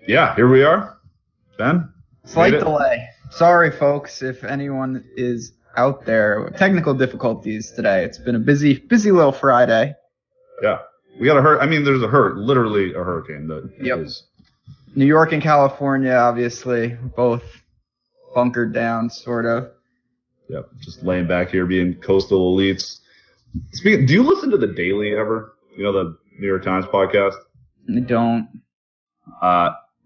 Yeah, here we are. Ben? Slight delay. Sorry, folks, if anyone is out there. Technical difficulties today. It's been a busy little Friday. Yeah. We got there's literally a hurricane that is. New York and California, obviously, both bunkered down, sort of. Yep, just laying back here being coastal elites. Do you listen to The Daily ever? You know, the New York Times podcast? I don't.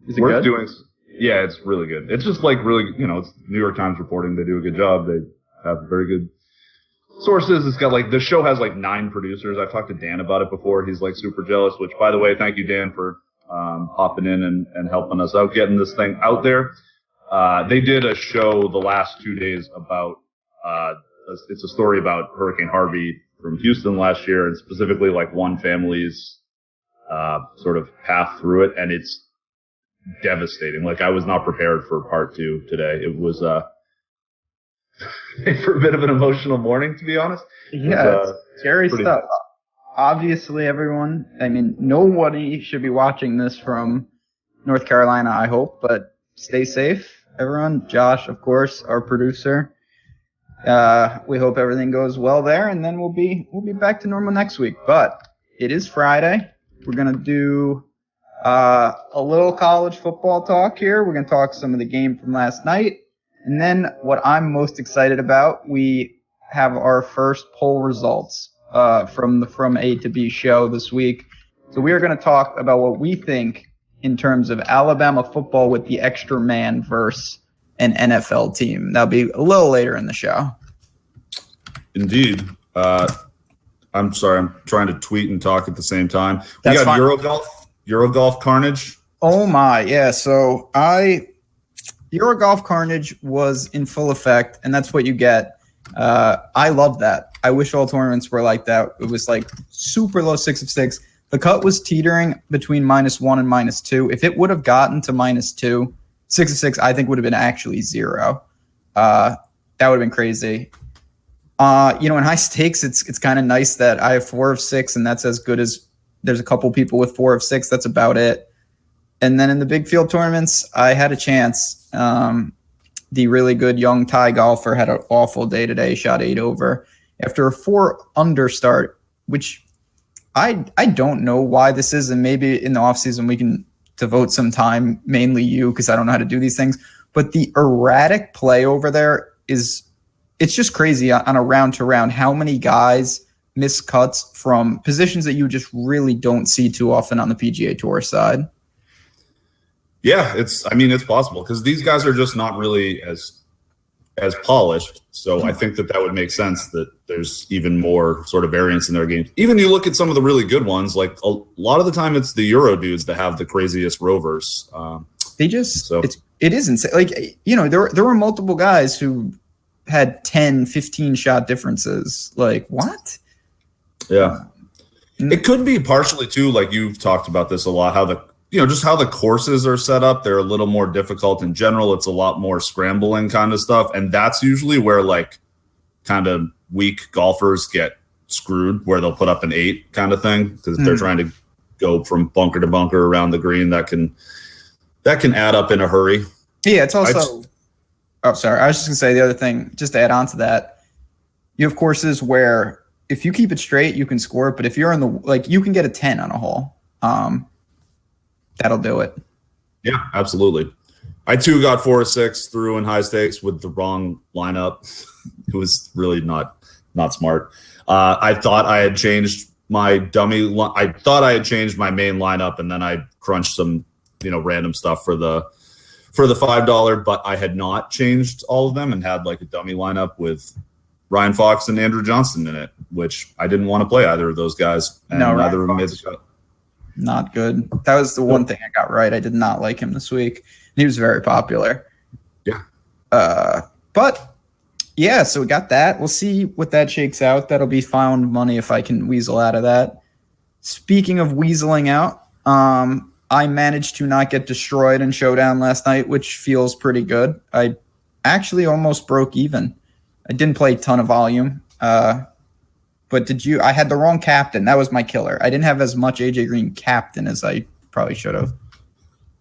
Is it good? Yeah, it's really good. It's just like really, it's New York Times reporting. They do a good job. They have very good sources. It's got the show has 9 producers. I've talked to Dan about it before. He's super jealous, which, by the way, thank you, Dan, for hopping in and helping us out, getting this thing out there. They did a show the last 2 days about, it's a story about Hurricane Harvey from Houston last year, and specifically one family's sort of path through it, and it's devastating. I was not prepared for part 2 today. It was for a bit of an emotional morning, to be honest. Yeah, it's scary stuff. Obviously, nobody should be watching this from North Carolina, I hope, but stay safe, everyone. Josh, of course, our producer. We hope everything goes well there, and then we'll be back to normal next week. But it is Friday. We're gonna do a little college football talk here. We're gonna talk some of the game from last night, and then what I'm most excited about, we have our first poll results from the From A to B show this week. So we are going to talk about what we think in terms of Alabama football with the extra man versus an NFL team. That'll be a little later in the show. Indeed. I'm sorry. I'm trying to tweet and talk at the same time. We That's got fine. Eurogolf Carnage. Oh my, yeah. So Eurogolf Carnage was in full effect, and that's what you get. I love that. I wish all tournaments were like that. It was super low 6 of 6. The cut was teetering between -1 and -2. If it would have gotten to -2, 6 of 6, I think would have been actually 0. That would have been crazy. In high stakes, it's kind of nice that I have 4 of 6, and that's as good as there's a couple people with 4 of 6. That's about it. And then in the big field tournaments, I had a chance. The really good young Thai golfer had an awful day today, shot 8 over after a 4 under start, which I don't know why this is. And maybe in the offseason we can devote some time, mainly you, because I don't know how to do these things. But the erratic play over there it's just crazy on a round to round how many guys miss cuts from positions that you just really don't see too often on the PGA Tour side. Yeah, it's possible because these guys are just not really as polished. So I think that would make sense that there's even more sort of variance in their games. Even you look at some of the really good ones, a lot of the time it's the Euro dudes that have the craziest rovers. It is insane. There were multiple guys who had 10, 15 shot differences. What? Yeah. It could be partially too, you've talked about this a lot, how just how the courses are set up. They're a little more difficult in general. It's a lot more scrambling kind of stuff. And that's usually where kind of weak golfers get screwed, where they'll put up an 8 kind of thing because they're trying to go from bunker to bunker around the green. That can add up in a hurry. Yeah, it's also sorry. I was just going to say the other thing, just to add on to that. You have courses where if you keep it straight, you can score it. But if you're in the you can get a 10 on a hole. That'll do it. Yeah, absolutely. I too got 4 of 6 through in high stakes with the wrong lineup. It was really not smart. I thought I had changed my I thought I had changed my main lineup, and then I crunched some random stuff for the $5, but I had not changed all of them and had a dummy lineup with Ryan Fox and Andrew Johnston in it, which I didn't want to play either of those guys, and neither of them made the cut. Not good. That was the one thing I got right. I did not like him this week. He was very popular. Yeah. But yeah, so we got that. We'll see what that shakes out. That'll be found money if I can weasel out of that. Speaking of weaseling out, I managed to not get destroyed in Showdown last night, which feels pretty good. I actually almost broke even. I didn't play a ton of volume. But I had the wrong captain. That was my killer. I didn't have as much AJ Green captain as I probably should have.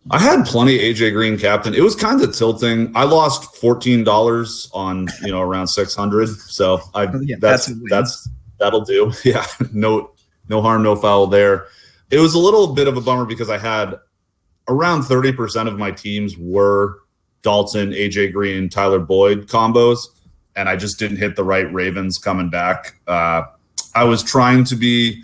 I had plenty AJ Green captain. It was kind of tilting. I lost $14 on around 600. So that'll do. Yeah, no harm, no foul there. It was a little bit of a bummer because I had around 30% of my teams were Dalton, AJ Green, Tyler Boyd combos, and I just didn't hit the right Ravens coming back. I was trying to be.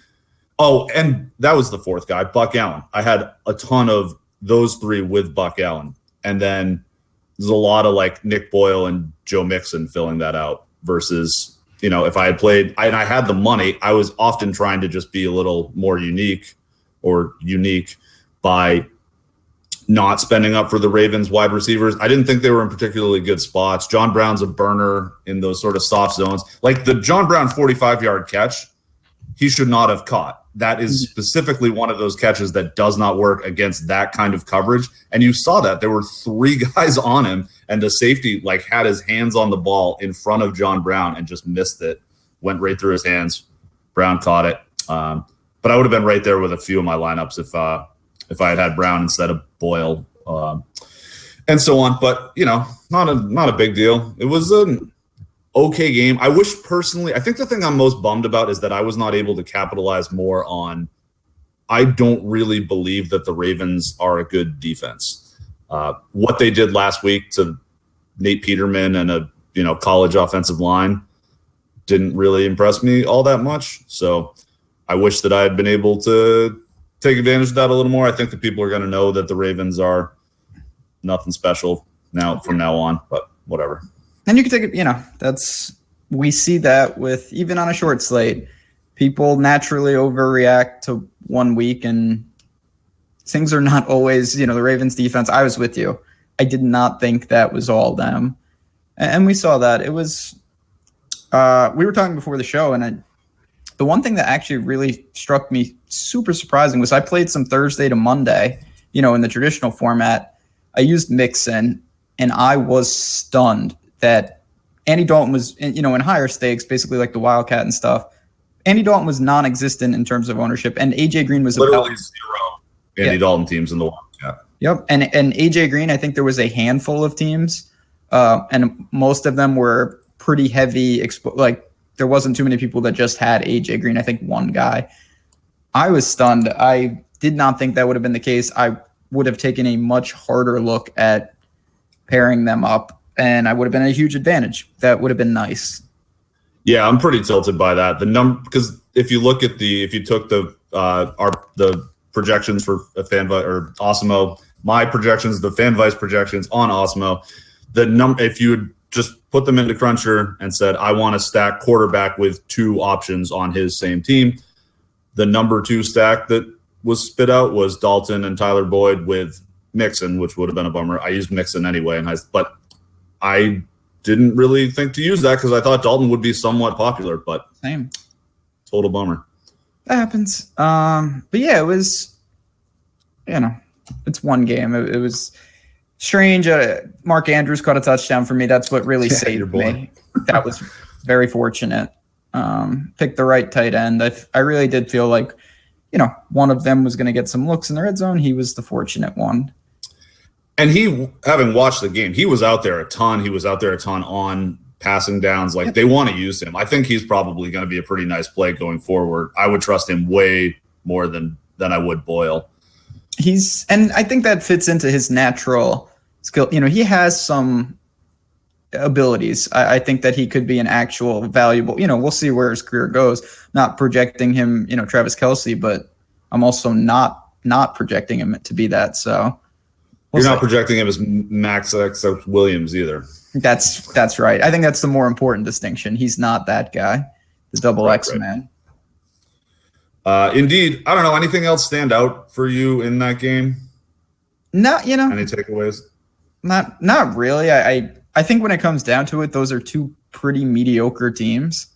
Oh, and that was the fourth guy, Buck Allen. I had a ton of those three with Buck Allen. And then there's a lot of like Nick Boyle and Joe Mixon filling that out versus, if I had played and I had the money, I was often trying to just be a little more unique by not spending up for the Ravens wide receivers. I didn't think they were in particularly good spots. John Brown's a burner in those sort of soft zones. Like the John Brown 45-yard catch, he should not have caught. That is specifically one of those catches that does not work against that kind of coverage. And you saw that. There were three guys on him, and the safety had his hands on the ball in front of John Brown and just missed it. Went right through his hands. Brown caught it. But I would have been right there with a few of my lineups if I had Brown instead of Boyle and so on. But, not a big deal. It was an okay game. I wish personally, I think the thing I'm most bummed about is that I was not able to capitalize more on. I don't really believe that the Ravens are a good defense. What they did last week to Nate Peterman and a college offensive line didn't really impress me all that much. So I wish that I had been able to take advantage of that a little more. I think that people are going to know that the Ravens are nothing special from now on, but whatever. And you can take it, we see that with even on a short slate, people naturally overreact to 1 week and things are not always, the Ravens defense. I was with you. I did not think that was all them. And we saw that. It was, we were talking before the show, and the one thing that actually really struck me super surprising was I played some Thursday to Monday, in the traditional format. I used Mixon, and I was stunned that Andy Dalton was, in higher stakes, basically like the Wildcat and stuff. Andy Dalton was non-existent in terms of ownership, and AJ Green was literally zero Andy Dalton teams in the Wildcat. Yep, and AJ Green, I think there was a handful of teams, and most of them were pretty heavy. There wasn't too many people that just had AJ Green. I think one guy. I was stunned. I did not think that would have been the case. I would have taken a much harder look at pairing them up, and I would have been a huge advantage. That would have been nice. Yeah, I'm pretty tilted by that. The number, because if you took the projections for a FanDuel or Osmo, my projections, the FanVice projections on Osmo, if you would just put them into Cruncher and said, I want to stack quarterback with two options on his same team, the number 2 stack that was spit out was Dalton and Tyler Boyd with Mixon, which would have been a bummer. I used Mixon anyway, but I didn't really think to use that because I thought Dalton would be somewhat popular, but same. Total bummer. That happens. But yeah, it was, it's one game. It was strange. Mark Andrews caught a touchdown for me. That's what really saved me. That was very fortunate. Picked the right tight end. I really did feel like, one of them was going to get some looks in the red zone. He was the fortunate one. And he, having watched the game, he was out there a ton. He was out there a ton on passing downs. They want to use him. I think he's probably going to be a pretty nice play going forward. I would trust him way more than I would Boyle. And I think that fits into his natural skill. He has some abilities. I think that he could be an actual valuable, we'll see where his career goes. Not projecting him, Travis Kelce, but I'm also not projecting him to be that. So you're not projecting him as Max X Williams either. That's right. I think that's the more important distinction. He's not that guy, the double X man. Indeed. I don't know. Anything else stand out for you in that game? No, Any takeaways? Not really. I think when it comes down to it, those are two pretty mediocre teams.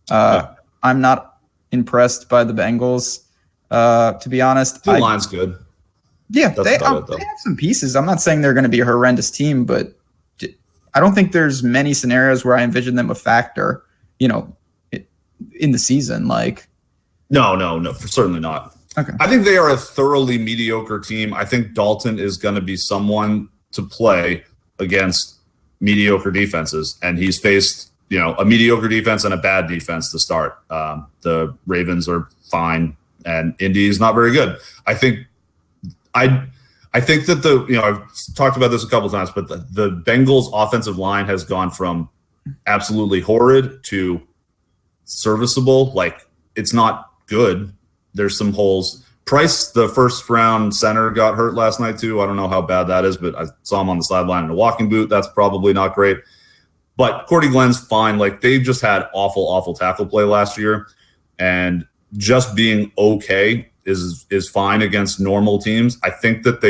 I'm not impressed by the Bengals, to be honest. The line's good. Yeah, they have some pieces. I'm not saying they're going to be a horrendous team, but I don't think there's many scenarios where I envision them a factor, in the season. No, certainly not. Okay. I think they are a thoroughly mediocre team. I think Dalton is going to be someone to play against mediocre defenses, and he's faced a mediocre defense and a bad defense to start. The Ravens are fine, and Indy is not very good. I think that I've talked about this a couple of times, but the Bengals offensive line has gone from absolutely horrid to serviceable. Like, it's not good. There's some holes. Price, the first round center, got hurt last night too. I don't know how bad that is, but I saw him on the sideline in a walking boot. That's probably not great. But Cordy Glenn's fine. Like, they just had awful tackle play last year, and just being okay is fine against normal teams. I think that the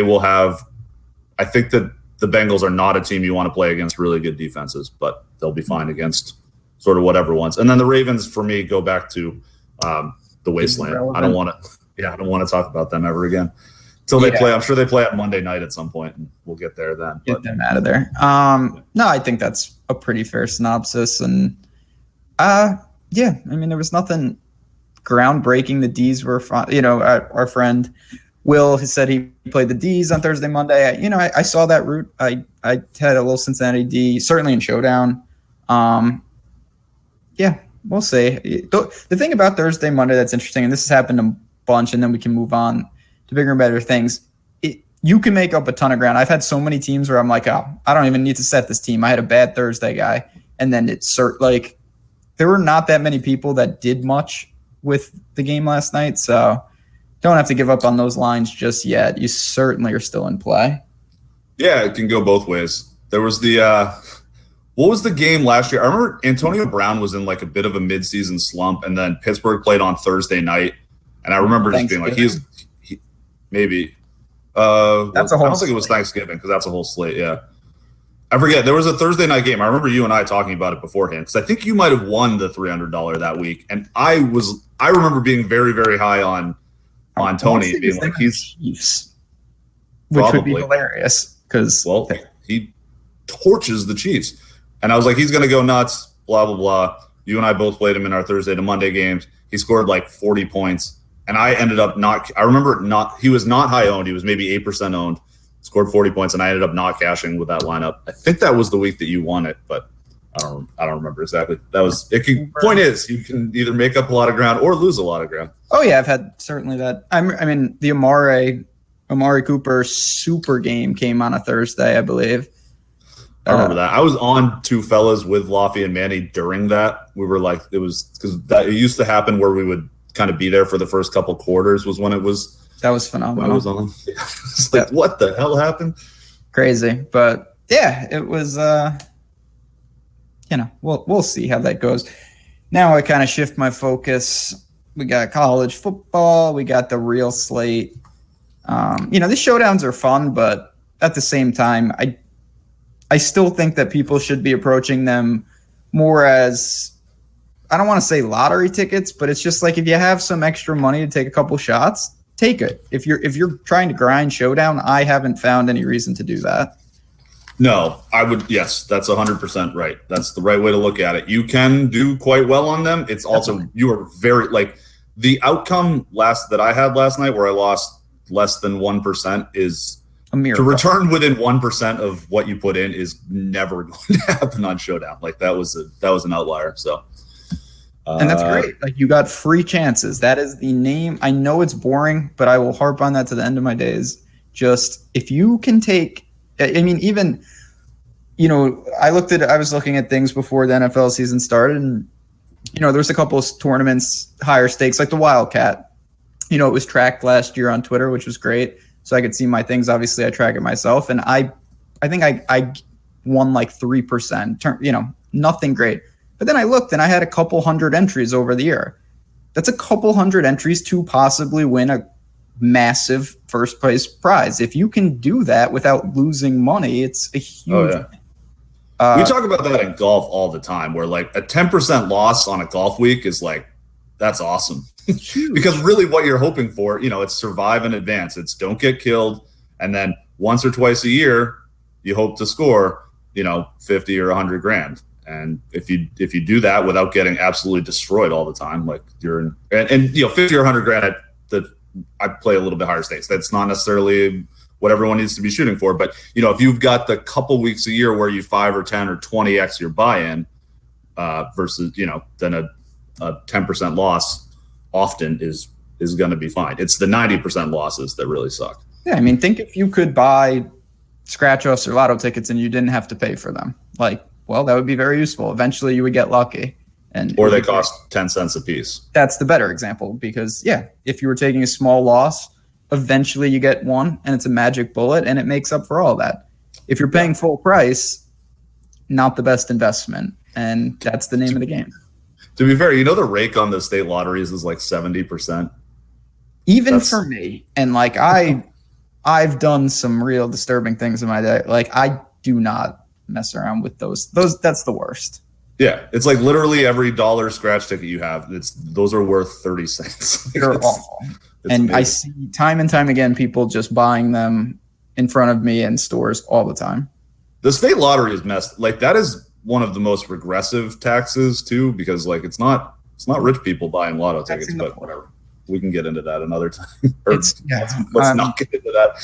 Bengals are not a team you want to play against really good defenses, but they'll be fine against sort of whatever ones. And then the Ravens, for me, go back to the wasteland. I don't want to talk about them ever again until they play. I'm sure they play at Monday night at some point, and we'll get there then. Get them out of there. No, I think that's a pretty fair synopsis. And there was nothing groundbreaking. The D's were fun. Our friend Will has said he played the D's on Thursday, Monday. I saw that route. I had a little Cincinnati D, certainly in Showdown. We'll see. The thing about Thursday, Monday that's interesting, and this has happened a bunch, and then we can move on to bigger and better things. You can make up a ton of ground. I've had so many teams where I'm like, oh, I don't even need to set this team. I had a bad Thursday guy, and then there were not that many people that did much with the game last night, so don't have to give up on those lines just yet. You certainly are still in play. Yeah, it can go both ways. There was what was the game last year? I remember Antonio Brown was in like a bit of a midseason slump, and then Pittsburgh played on Thursday night, and I remember just being like, maybe. I don't think it was Thanksgiving because that's a whole slate. Yeah, I forget. There was a Thursday night game. I remember you and I talking about it beforehand because I think you might have won the $300 that week, and I remember being very, very high on Tony, being like, he's Chiefs, which would be hilarious because he torches the Chiefs. And I was like, he's going to go nuts, blah, blah, blah. You and I both played him in our Thursday to Monday games. He scored like 40 points. And I ended up he was not high owned. He was maybe 8% owned, scored 40 points. And I ended up not cashing with that lineup. I think that was the week that you won it, but I don't remember exactly. Point is, you can either make up a lot of ground or lose a lot of ground. Oh yeah, I've had certainly that. The Amari Cooper super game came on a Thursday, I believe. I remember that. I was on Two Fellas with Lofty and Manny during that. We were like, it was because it used to happen where we would kind of be there for the first couple quarters was when it was. That was phenomenal. When it was on. It's like, what the hell happened? Crazy. But yeah, it was, we'll see how that goes. Now I kind of shift my focus. We got college football. We got the real slate. These showdowns are fun, but at the same time, I still think that people should be approaching them more as, I don't want to say lottery tickets, but it's just like if you have some extra money to take a couple shots, take it. If you're trying to grind showdown, I haven't found any reason to do that. No, I would. Yes, that's 100% right. That's the right way to look at it. You can do quite well on them. It's also, you are very, like, the outcome that I had last night where I lost less than 1% is a miracle. To return within 1% of what you put in is never going to happen on Showdown. Like, that was an outlier. So, and that's great. Like, you got free chances. That is the name. I know it's boring, but I will harp on that to the end of my days. Just if you can take, even, I was looking at things before the NFL season started, and there's a couple of tournaments, higher stakes, like the Wildcat. It was tracked last year on Twitter, which was great. So I could see my things. Obviously, I track it myself, and I think I won like 3%. Nothing great. But then I looked, and I had a couple hundred entries over the year. That's a couple hundred entries to possibly win a massive first place prize. If you can do that without losing money, it's a huge. Oh, yeah. We talk about that in golf all the time, where like a 10% loss on a golf week is like, that's awesome. Because really what you're hoping for, it's survive and advance. It's don't get killed. And then once or twice a year, you hope to score, 50 or 100 grand. And if you do that without getting absolutely destroyed all the time, like you're in, and 50 or 100 grand at the I play a little bit higher stakes. That's not necessarily what everyone needs to be shooting for. But, if you've got the couple weeks a year where you 5 or 10 or 20x your buy-in versus, then a 10% loss often is going to be fine. It's the 90% losses that really suck. Yeah, I mean, think if you could buy scratch-offs or lotto tickets and you didn't have to pay for them. That would be very useful. Eventually you would get lucky. Or they cost 10 cents a piece. That's the better example because, if you were taking a small loss, eventually you get one and it's a magic bullet and it makes up for all that. If you're paying full price, not the best investment. And that's the name of the game. To be fair, the rake on the state lotteries is like 70%. Even for me. And I've done some real disturbing things in my day. I do not mess around with those. That's the worst. Yeah, it's like literally every dollar scratch ticket you have, those are worth 30 cents. They're awful. And amazing. I see time and time again people just buying them in front of me in stores all the time. The state lottery is messed. That is one of the most regressive taxes too, because it's not rich people buying lotto tickets, but whatever. We can get into that another time. Let's not get into that.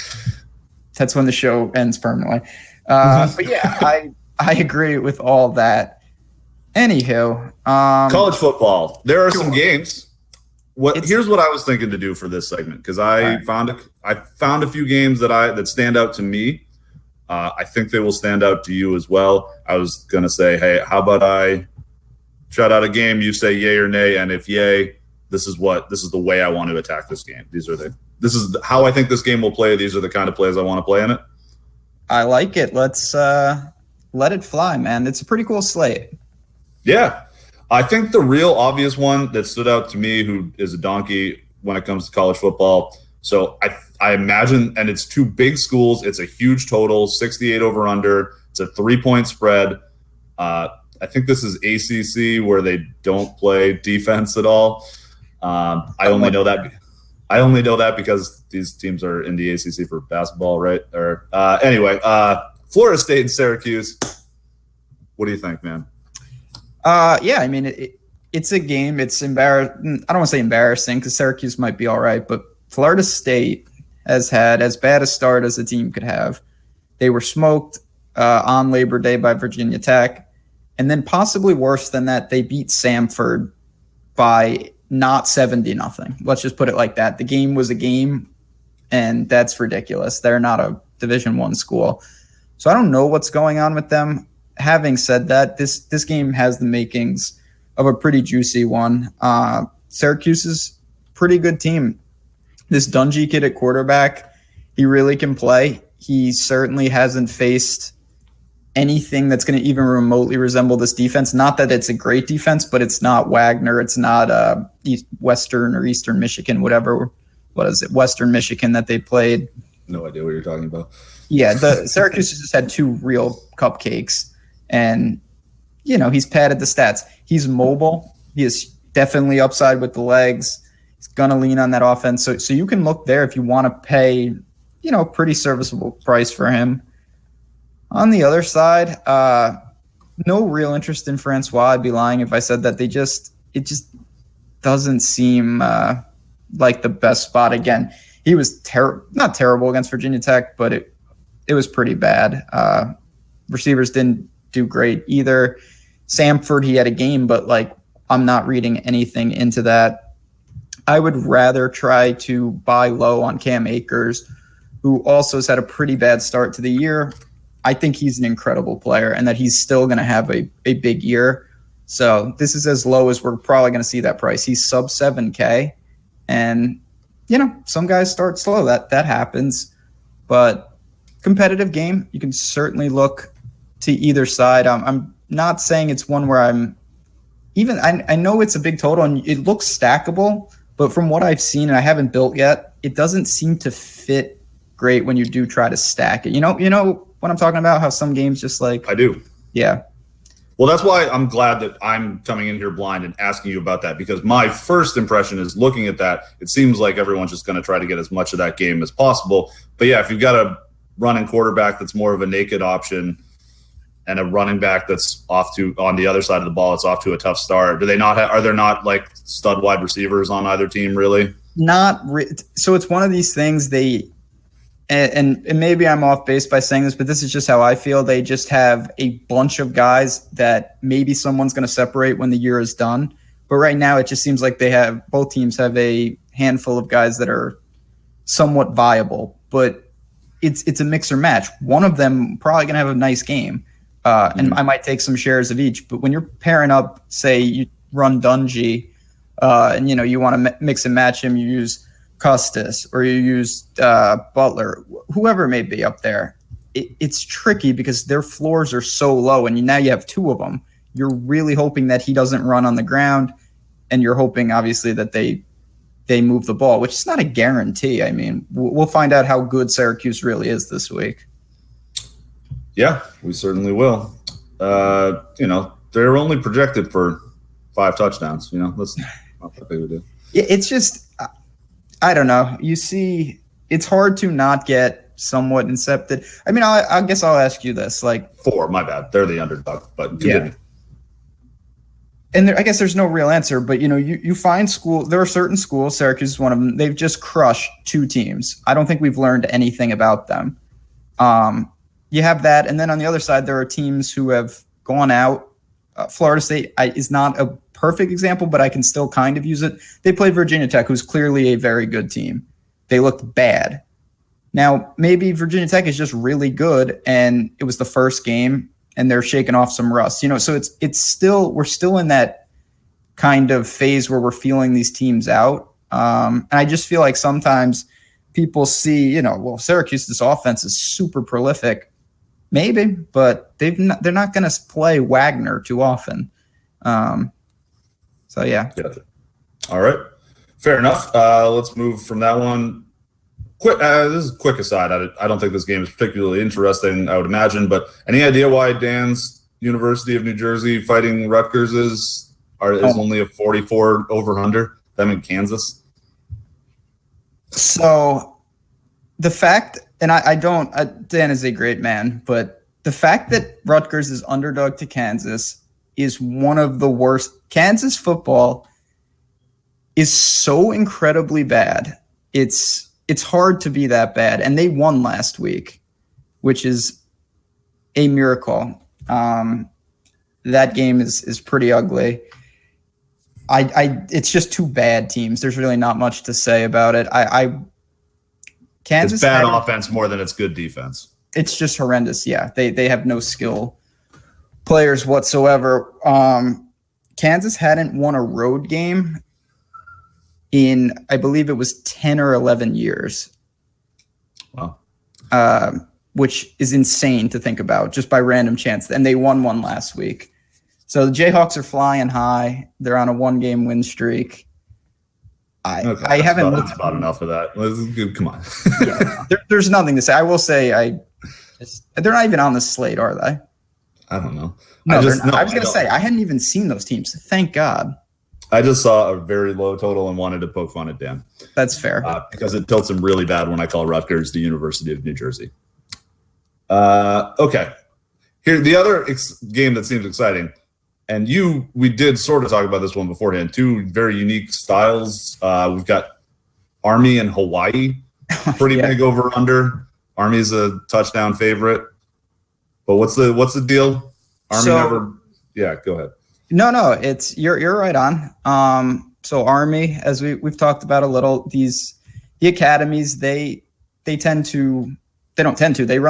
That's when the show ends permanently. But yeah, I agree with all that. Anywho, college football. There are some games. Here's what I was thinking to do for this segment because I found a few games that stand out to me. I think they will stand out to you as well. I was gonna say, hey, how about I shout out a game? You say yay or nay, and if yay, this is the way I want to attack this game. This is how I think this game will play. These are the kind of plays I want to play in it. I like it. Let's let it fly, man. It's a pretty cool slate. Yeah. I think the real obvious one that stood out to me, who is a donkey when it comes to college football. So I imagine, and it's two big schools. It's a huge total, 68 over under. It's a 3-point spread. I think this is ACC where they don't play defense at all. I only know that because these teams are in the ACC for basketball, right? Or anyway, Florida State and Syracuse. What do you think, man? Yeah, I mean, it's a game. It's embarrassing. I don't want to say embarrassing because Syracuse might be all right, but Florida State has had as bad a start as a team could have. They were smoked on Labor Day by Virginia Tech, and then possibly worse than that, they beat Samford by not 70-0. Let's just put it like that. The game was a game, and that's ridiculous. They're not a Division I school. So I don't know what's going on with them. Having said that, this game has the makings of a pretty juicy one. Syracuse is a pretty good team. This Dungy kid at quarterback, he really can play. He certainly hasn't faced anything that's going to even remotely resemble this defense. Not that it's a great defense, but it's not Wagner. It's not Western or Eastern Michigan, whatever. What is it? Western Michigan that they played. No idea what you're talking about. Yeah, the Syracuse just had two real cupcakes. And, he's padded the stats. He's mobile. He is definitely upside with the legs. He's going to lean on that offense. So you can look there if you want to pay, pretty serviceable price for him. On the other side, no real interest in Francois. I'd be lying if I said that. It just doesn't seem like the best spot. Again, he was not terrible against Virginia Tech, but it was pretty bad. Receivers didn't do great either. Samford, he had a game, but I'm not reading anything into that. I would rather try to buy low on Cam Akers, who also has had a pretty bad start to the year. I think he's an incredible player and that he's still going to have a big year. So this is as low as we're probably going to see that price. He's sub 7K. And, some guys start slow. That happens. But competitive game, you can certainly look to either side. I'm not saying it's one where I know it's a big total and it looks stackable, but from what I've seen and I haven't built yet, it doesn't seem to fit great when you do try to stack it. You know what I'm talking about? How some games just I do. Yeah. Well, that's why I'm glad that I'm coming in here blind and asking you about that, because my first impression is looking at that, it seems like everyone's just going to try to get as much of that game as possible. But yeah, if you've got a running quarterback that's more of a naked option and a running back that's on the other side of the ball, it's off to a tough start. Are there not stud wide receivers on either team really? So it's one of these things and maybe I'm off base by saying this, but this is just how I feel. They just have a bunch of guys that maybe someone's going to separate when the year is done. But right now, it just seems like both teams have a handful of guys that are somewhat viable. But it's a mix or match. One of them probably going to have a nice game, and I might take some shares of each. But when you're pairing up, say you run Dungy, and you want to mix and match him, you use Custis or you use Butler, whoever it may be up there. It's tricky because their floors are so low, and now you have two of them. You're really hoping that he doesn't run on the ground, and you're hoping, obviously, that they move the ball, which is not a guarantee. I mean, we'll find out how good Syracuse really is this week. Yeah, we certainly will. They're only projected for 5 touchdowns. That's not that big of a deal. It's just, I don't know. You see, it's hard to not get somewhat incepted. I mean, I guess I'll ask you this. 4, my bad. They're the underdog, but continue. Yeah. And I guess there's no real answer, but you find schools. There are certain schools. Syracuse is one of them. They've just crushed 2 teams. I don't think we've learned anything about them. You have that, and then on the other side, there are teams who have gone out. Florida State is not a perfect example, but I can still kind of use it. They played Virginia Tech, who's clearly a very good team. They looked bad. Now, maybe Virginia Tech is just really good, and it was the first game, and they're shaking off some rust. So we're still in that kind of phase where we're feeling these teams out. And I just feel like sometimes people see, Syracuse's offense is super prolific, maybe, but they're not going to play Wagner too often. So yeah. All right, fair enough. Let's move from that one. Quick, this is a quick aside. I don't think this game is particularly interesting, I would imagine, but any idea why Dan's University of New Jersey fighting Rutgers is only a 44 over-under, them in Kansas? So the fact, and Dan is a great man, but the fact that Rutgers is underdog to Kansas is one of the worst. Kansas football is so incredibly bad. It's hard to be that bad. And they won last week, which is a miracle. That game is pretty ugly. It's just 2 bad teams. There's really not much to say about it. Kansas, it's bad offense more than it's good defense. It's just horrendous. Yeah, they have no skill players whatsoever. Kansas hadn't won a road game in, I believe it was 10 or 11 years. Wow. Which is insane to think about just by random chance. And they won one last week. So the Jayhawks are flying high. They're on a 1-game win streak. I haven't looked. That's about enough of that. Come on. Yeah, there's nothing to say. I will say they're not even on the slate, are they? I don't know. No, I was going to say, I hadn't even seen those teams. Thank God. I just saw a very low total and wanted to poke fun at Dan. That's fair. Because it tilts him really bad when I call Rutgers the University of New Jersey. Okay. Here, the other game that seems exciting, and we did sort of talk about this one beforehand, 2 very unique styles. We've got Army and Hawaii, pretty big over-under. Army's a touchdown favorite. But what's the deal? Army yeah, go ahead. No, it's you're right on. So Army, as we've talked about a little, the academies, they run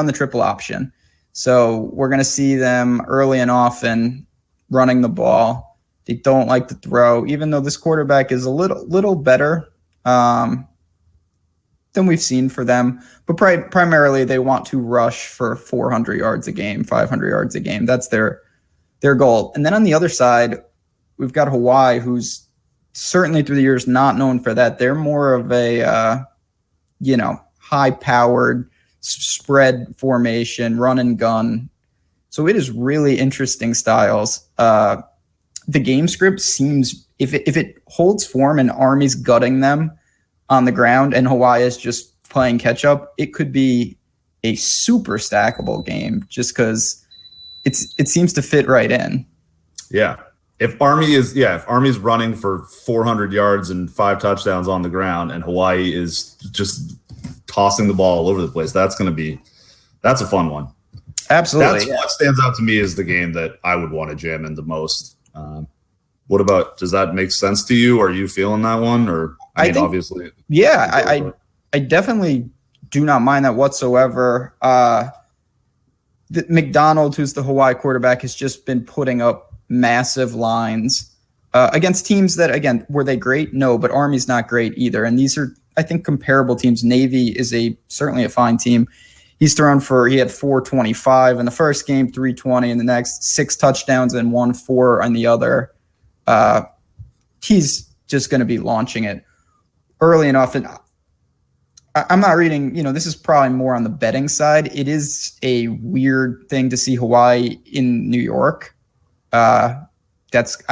the triple option. So we're going to see them early and often running the ball. They don't like to throw, even though this quarterback is a little better than we've seen for them. But primarily they want to rush for 400 yards a game, 500 yards a game. That's their goal. And then on the other side, we've got Hawaii, who's certainly through the years not known for that. They're more of a, high-powered spread formation, run and gun. So it is really interesting styles. The game script seems, if it holds form and Army's gutting them on the ground and Hawaii is just playing catch-up, it could be a super stackable game just because it seems to fit right in. Yeah. If Army's running for 400 yards and 5 touchdowns on the ground, and Hawaii is just tossing the ball all over the place, that's a fun one. Absolutely. That's what stands out to me as the game that I would want to jam in the most. What about, does that make sense to you? Are you feeling that one? Or I think, obviously. Yeah, I definitely do not mind that whatsoever. McDonald, who's the Hawaii quarterback, has just been putting up massive lines against teams that, again, were they great? No, but Army's not great either. And these are, I think, comparable teams. Navy is certainly a fine team. He had 425 in the first game, 320 in the next, 6 touchdowns and 1-4 on the other. He's just going to be launching it early enough. And I'm not reading, this is probably more on the betting side. It is a weird thing to see Hawaii in New York. I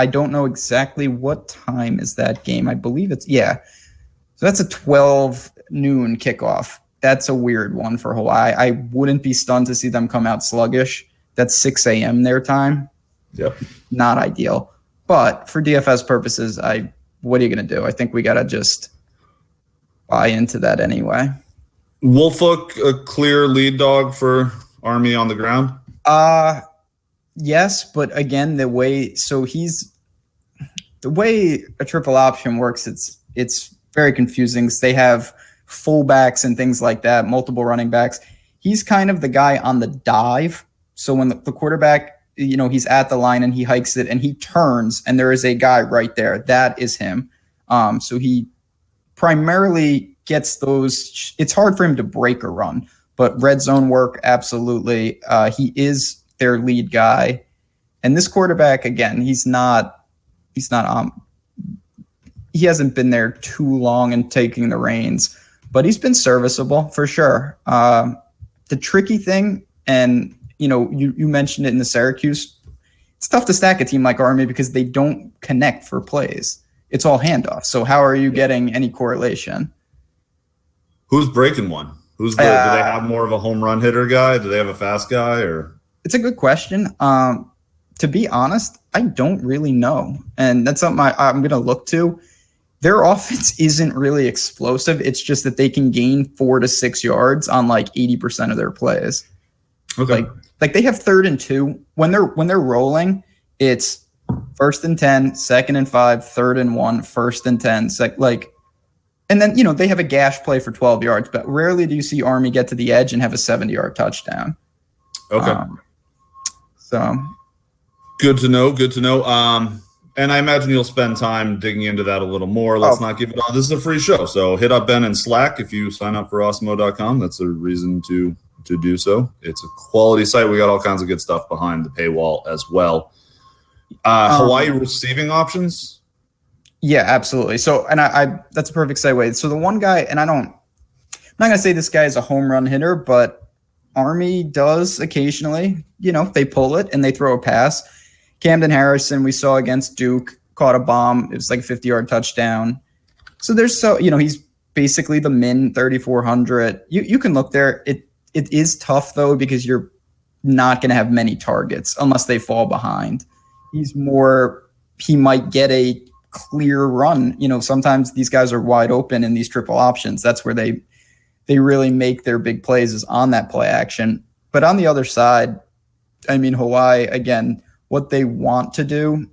don't know exactly what time is that game. I believe so that's a 12 noon kickoff. That's a weird one for Hawaii. I wouldn't be stunned to see them come out sluggish. That's 6 a.m. their time. Yep. Not ideal. But for DFS purposes, what are you going to do? I think we got to just buy into that anyway. Wolfhook, a clear lead dog for Army on the ground? Yes, but again, the way a triple option works, it's very confusing. They have fullbacks and things like that, multiple running backs. He's kind of the guy on the dive. So when the quarterback, he's at the line and he hikes it and he turns and there is a guy right there. That is him. So he primarily gets those. It's hard for him to break a run, but red zone work, absolutely. He is their lead guy. And this quarterback, again, he hasn't been there too long and taking the reins, but he's been serviceable for sure. The tricky thing, and you mentioned it in the Syracuse, it's tough to stack a team like Army because they don't connect for plays. It's all handoffs. So how are you getting any correlation? Who's breaking one? Do they have more of a home run hitter guy? Do they have a fast guy? Or it's a good question. To be honest, I don't really know. And that's something I'm going to look to. Their offense isn't really explosive. It's just that they can gain 4 to 6 yards on like 80% of their plays. Okay. Like they have 3rd and 2. When they're rolling, it's 1st and 10, 2nd and 5, 3rd and 1, 1st and 10. And then, they have a gash play for 12 yards, but rarely do you see Army get to the edge and have a 70-yard touchdown. Okay. So good to know. And I imagine you'll spend time digging into that a little more. Let's not give it all. This is a free show, so hit up Ben in Slack if you sign up for Osmo.com. That's a reason to do so. It's a quality site. We got all kinds of good stuff behind the paywall as well. Hawaii receiving options? Yeah, absolutely. So, and I that's a perfect segue. So the one guy, and I'm not going to say this guy is a home run hitter, but Army does occasionally, they pull it and they throw a pass. Camden Harrison, we saw against Duke, caught a bomb. It was like a 50-yard touchdown. So he's basically the min 3,400. You can look there. It is tough, though, because you're not going to have many targets unless they fall behind. He might get a clear run. Sometimes these guys are wide open in these triple options. That's where they really make their big plays, is on that play action. But on the other side, Hawaii, again, what they want to do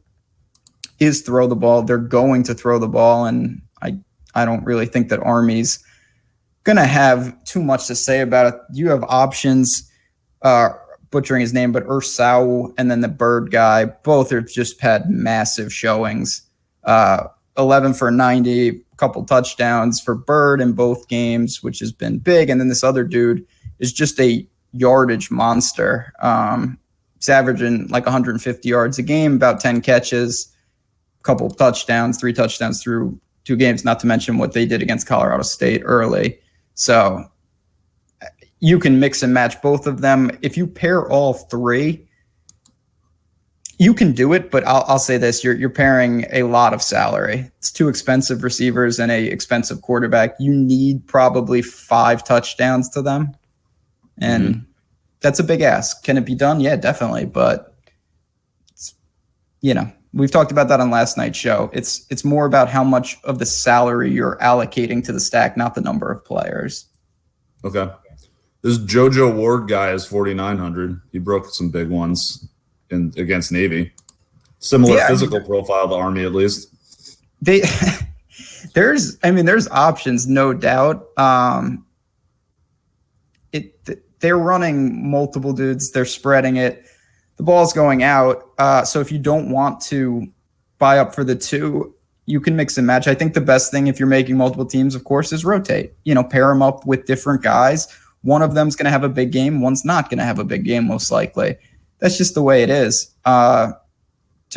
is throw the ball. They're going to throw the ball, and I don't really think that Army's going to have too much to say about it. You have options, butchering his name, but Ursau and then the Bird guy, both have just had massive showings. 11 for 90, a couple touchdowns for Bird in both games, which has been big. And then this other dude is just a yardage monster. He's averaging like 150 yards a game, about 10 catches, a couple touchdowns, 3 touchdowns through 2 games, not to mention what they did against Colorado State early. So you can mix and match both of them. If you pair all 3, you can do it, but I'll say this: you're pairing a lot of salary. It's 2 expensive receivers and a expensive quarterback. You need probably 5 touchdowns to them, and that's a big ask. Can it be done? Yeah, definitely. But it's, we've talked about that on last night's show. It's more about how much of the salary you're allocating to the stack, not the number of players. Okay. This JoJo Ward guy is 4,900. He broke some big ones against Navy. Similar physical profile to Army, at least. There's options, no doubt. They're running multiple dudes. They're spreading it. The ball's going out. So if you don't want to buy up for the two, you can mix and match. I think the best thing if you're making multiple teams, of course, is rotate. Pair them up with different guys. One of them's going to have a big game. One's not going to have a big game, most likely. That's just the way it is. To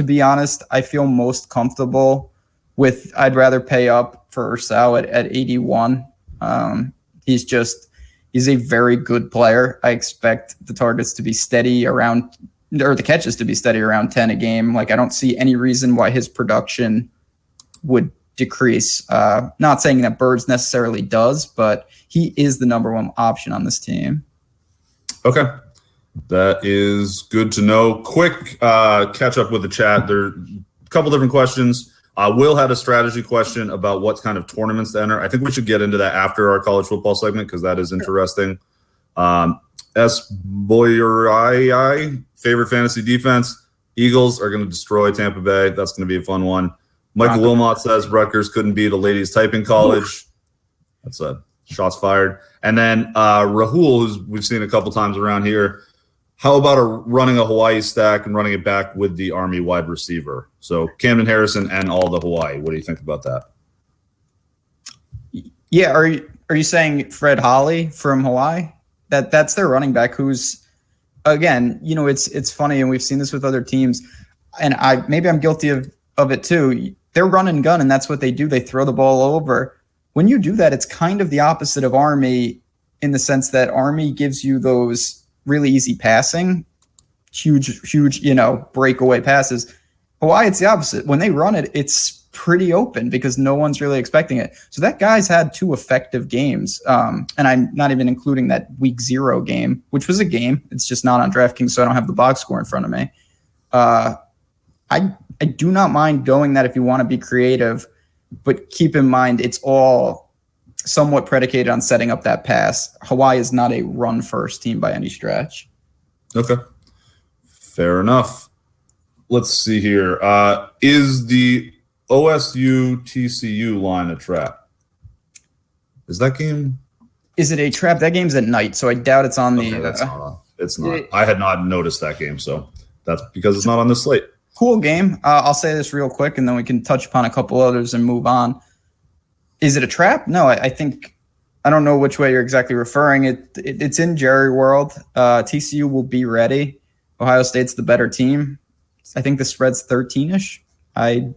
be honest, I feel most comfortable with I'd rather pay up for Ursau at 81. He's a very good player. I expect the targets to be steady around, or the catches to be steady around 10 a game. Like, I don't see any reason why his production would decrease. Not saying that Birds necessarily does, but he is the number one option on this team. Okay. That is good to know. Quick catch up with the chat. There are a couple different questions. Will had a strategy question about what kind of tournaments to enter. I think we should get into that after our college football segment because that is interesting. S. Boyeri, favorite fantasy defense. Eagles are going to destroy Tampa Bay. That's going to be a fun one. Michael Wilmot says Rutgers couldn't beat a ladies typing college. That's a shots fired. And then Rahul, who we've seen a couple times around here, how about running a Hawaii stack and running it back with the Army wide receiver? So Camden Harrison and all the Hawaii. What do you think about that? Yeah, are you saying Fred Holly from Hawaii? That's their running back who's, again, it's funny, and we've seen this with other teams, and maybe I'm guilty of it too. They're run and gun, and that's what they do. They throw the ball over. When you do that, it's kind of the opposite of Army in the sense that Army gives you those really easy passing, huge, breakaway passes. Hawaii, it's the opposite. When they run it, it's pretty open because no one's really expecting it. So that guy's had 2 effective games. And I'm not even including that week 0 game, which was a game. It's just not on DraftKings, so I don't have the box score in front of me. I do not mind going that if you want to be creative, but keep in mind it's all somewhat predicated on setting up that pass. Hawaii is not a run-first team by any stretch. Okay. Fair enough. Let's see here. Is the OSU-TCU line a trap? Is that game? Is it a trap? That game's at night, so I doubt it's on the... That's not on. It's not. I had not noticed that game, so that's because it's not on the slate. Cool game. I'll say this real quick, and then we can touch upon a couple others and move on. Is it a trap? No, I think I don't know which way you're exactly referring. It's in Jerry World. TCU will be ready. Ohio State's the better team. I think the spread's 13-ish. I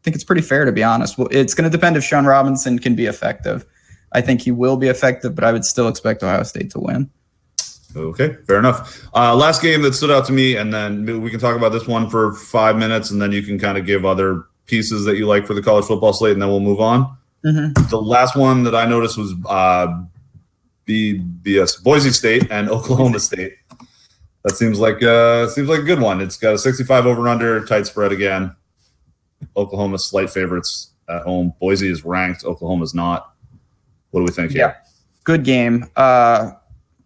think it's pretty fair, to be honest. Well, it's going to depend if Sean Robinson can be effective. I think he will be effective, but I would still expect Ohio State to win. Okay, fair enough. Last game that stood out to me, and then we can talk about this one for 5 minutes, and then you can kind of give other pieces that you like for the college football slate, and then we'll move on. Mm-hmm. The last one that I noticed was Boise State and Oklahoma State. That seems like a good one. It's got a 65 over/under, tight spread again. Oklahoma slight favorites at home. Boise is ranked. Oklahoma's not. What do we think here? Yeah, good game.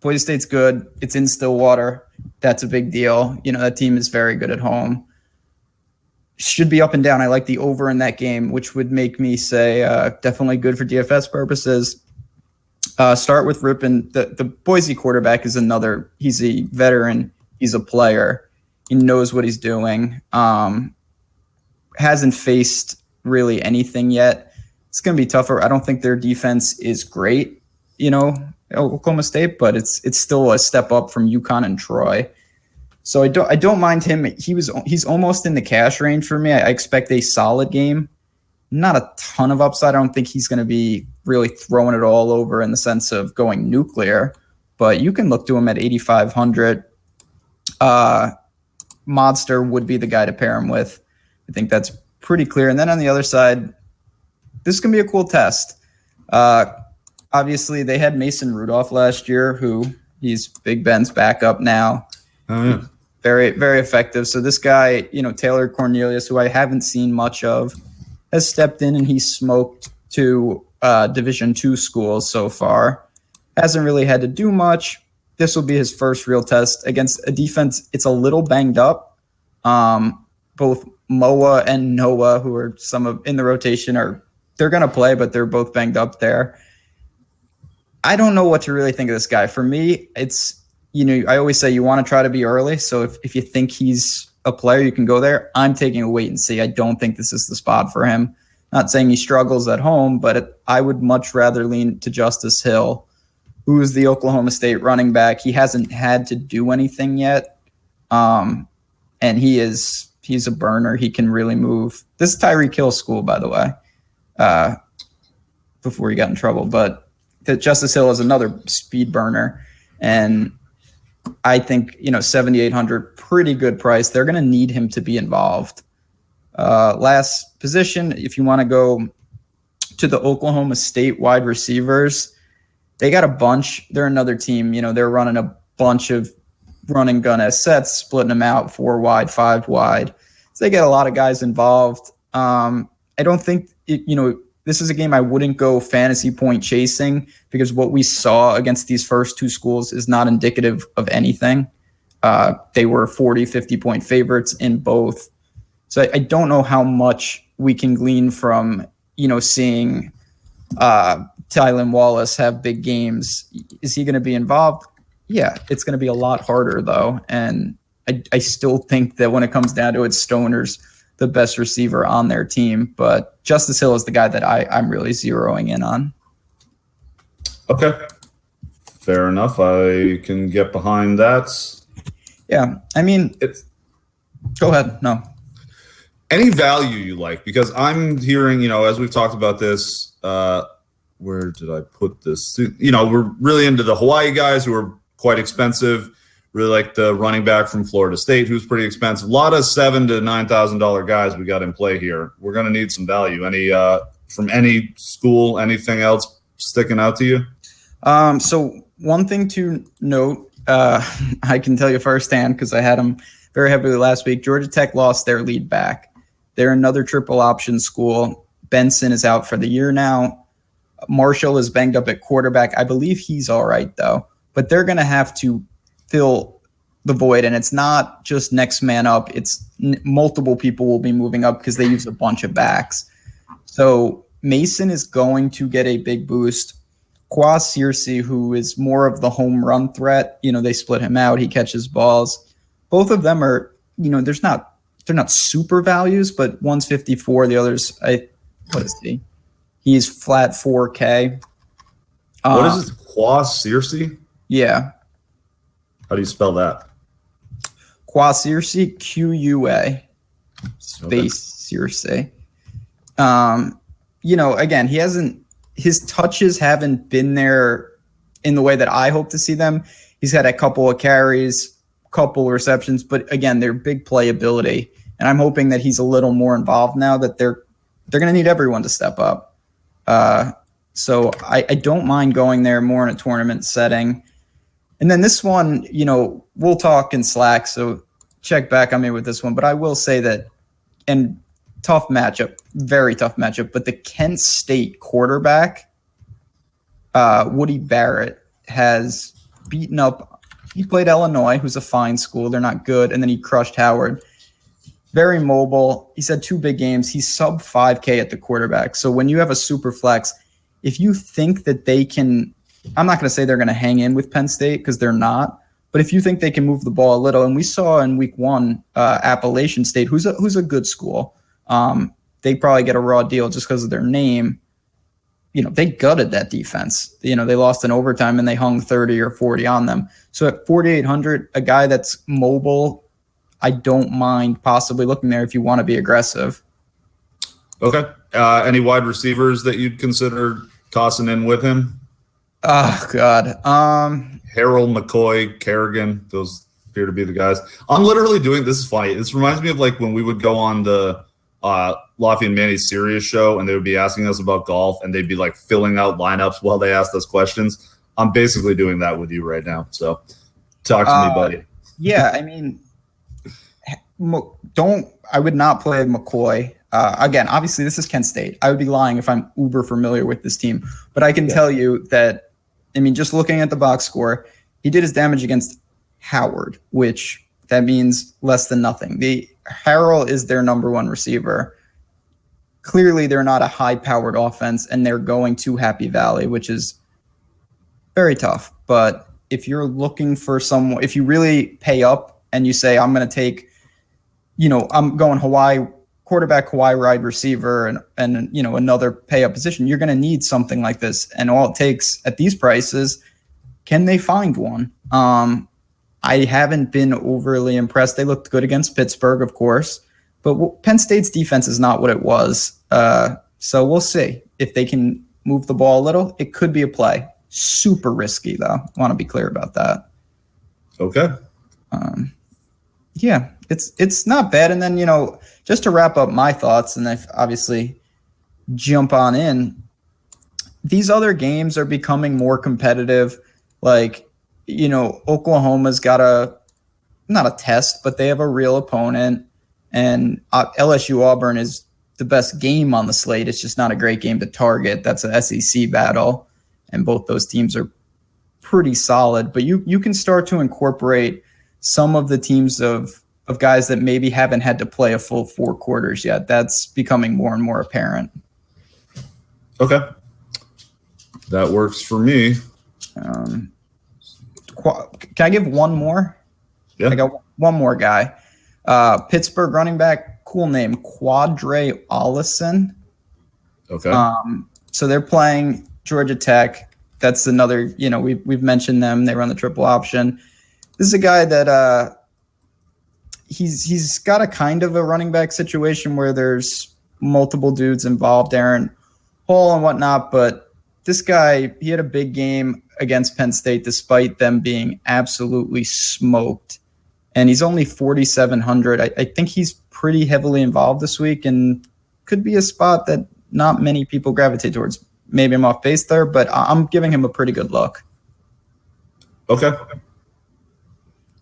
Boise State's good. It's in Stillwater. That's a big deal. That team is very good at home. Should be up and down. I like the over in that game, which would make me say definitely good for DFS purposes. Start with Rippon. The Boise quarterback is another. He's a veteran. He's a player. He knows what he's doing. Hasn't faced really anything yet. It's going to be tougher. I don't think their defense is great, Oklahoma State, but it's still a step up from UConn and Troy. So I don't mind him. He's almost in the cash range for me. I expect a solid game. Not a ton of upside. I don't think he's going to be really throwing it all over in the sense of going nuclear, but you can look to him at 8,500. Modster would be the guy to pair him with. I think that's pretty clear. And then on the other side, this can be a cool test. Obviously, they had Mason Rudolph last year, who he's Big Ben's backup now. Oh, yeah. Very, very effective. So this guy, Taylor Cornelius, who I haven't seen much of, has stepped in and he smoked two Division II schools so far. Hasn't really had to do much. This will be his first real test against a defense. It's a little banged up. Both Moa and Noah, who are in the rotation, they're going to play, but they're both banged up there. I don't know what to really think of this guy. For me, it's, I always say you want to try to be early. So if you think he's a player, you can go there. I'm taking a wait and see. I don't think this is the spot for him. Not saying he struggles at home, but I would much rather lean to Justice Hill, who is the Oklahoma State running back. He hasn't had to do anything yet. And he's a burner. He can really move. This is Tyreek Hill's school, by the way, before he got in trouble. But Justice Hill is another speed burner. And I think, 7,800, pretty good price. They're going to need him to be involved. Last position, if you want to go to the Oklahoma State wide receivers, they got a bunch. They're another team. They're running a bunch of run and gun as sets, splitting them out 4 wide, 5 wide. So they get a lot of guys involved. I don't think, this is a game I wouldn't go fantasy point chasing because what we saw against these first two schools is not indicative of anything. They were 40, 50-point favorites in both. So I don't know how much we can glean from, seeing Tylan Wallace have big games. Is he going to be involved? Yeah, it's going to be a lot harder, though. And I still think that when it comes down to it, Stoner's the best receiver on their team. But Justice Hill is the guy that I'm really zeroing in on. Okay. Fair enough. I can get behind that. Yeah. I mean, go ahead. No. Any value you like, because I'm hearing, as we've talked about this, where did I put this? We're really into the Hawaii guys who are quite expensive. Really like the running back from Florida State, who's pretty expensive. A lot of $7,000 to $9,000 guys we got in play here. We're going to need some value. Any from any school, anything else sticking out to you? So one thing to note, I can tell you firsthand because I had them very heavily last week. Georgia Tech lost their lead back. They're another triple option school. Benson is out for the year now. Marshall is banged up at quarterback. I believe he's all right, though. But they're going to have to fill the void, and it's not just next man up. It's multiple people will be moving up because they use a bunch of backs. So Mason is going to get a big boost. Qua Searcy, who is more of the home run threat, they split him out. He catches balls. Both of them are, they're not super values, but one's 54. The other's, what is he? He's flat 4K. What is this? Qua Searcy? Yeah. How do you spell that? Qua Searcy, QUA space Searcy. Again, his touches haven't been there in the way that I hope to see them. He's had a couple of carries, couple of receptions, but again, they're big playability. And I'm hoping that he's a little more involved now that they're going to need everyone to step up. So I don't mind going there more in a tournament setting. And then this one, we'll talk in Slack, so check back on me with this one. But I will say that, and tough matchup, very tough matchup, but the Kent State quarterback, Woody Barrett, has beaten up, he played Illinois, who's a fine school. They're not good. And then he crushed Howard. Very mobile. He's had 2 big games. He's sub 5K at the quarterback. So when you have a super flex, if you think that they can, I'm not going to say they're going to hang in with Penn State because they're not, but if you think they can move the ball a little, and we saw in week 1, Appalachian State, who's a good school, they probably get a raw deal just because of their name. They gutted that defense. They lost in overtime and they hung 30 or 40 on them. So at 4,800, a guy that's mobile, I don't mind possibly looking there if you want to be aggressive. Okay. Any wide receivers that you'd consider tossing in with him? Oh, God. Harold, McCoy, Kerrigan, those appear to be the guys. I'm literally doing – this is funny. This reminds me of like when we would go on the Lofty and Manny Serious show and they would be asking us about golf and they'd be like filling out lineups while they asked us questions. I'm basically doing that with you right now. So talk to me, buddy. Yeah, I mean – I would not play McCoy. Again, obviously, this is Kent State. I would be lying if I'm uber familiar with this team. But I can tell you that, I mean, just looking at the box score, he did his damage against Howard, which that means less than nothing. Harrell is their number one receiver. Clearly, they're not a high-powered offense, and they're going to Happy Valley, which is very tough. But if you're looking for someone, if you really pay up and you say, I'm going to take, I'm going Hawaii quarterback, Hawaii wide receiver, and another pay up position, you're going to need something like this. And all it takes at these prices, can they find one? I haven't been overly impressed. They looked good against Pittsburgh, of course, but Penn State's defense is not what it was. So we'll see if they can move the ball a little. It could be a play. Super risky, though. I want to be clear about that. Okay. Yeah, it's not bad. And then, just to wrap up my thoughts, and then obviously jump on in, these other games are becoming more competitive. Like, Oklahoma's got not a test, but they have a real opponent. And LSU Auburn is the best game on the slate. It's just not a great game to target. That's an SEC battle. And both those teams are pretty solid. But you can start to incorporate some of the teams of guys that maybe haven't had to play a full 4 quarters yet. That's becoming more and more apparent. Okay. That works for me. Can I give one more? Yeah. I got one more guy. Pittsburgh running back, cool name, Quadre Ollison. Okay. So they're playing Georgia Tech. That's another, we've mentioned them. They run the triple option. This is a guy that he's got a kind of a running back situation where there's multiple dudes involved, Aaron Hall and whatnot. But this guy, he had a big game against Penn State despite them being absolutely smoked. And he's only 4,700. I think he's pretty heavily involved this week and could be a spot that not many people gravitate towards. Maybe I'm off base there, but I'm giving him a pretty good look. Okay.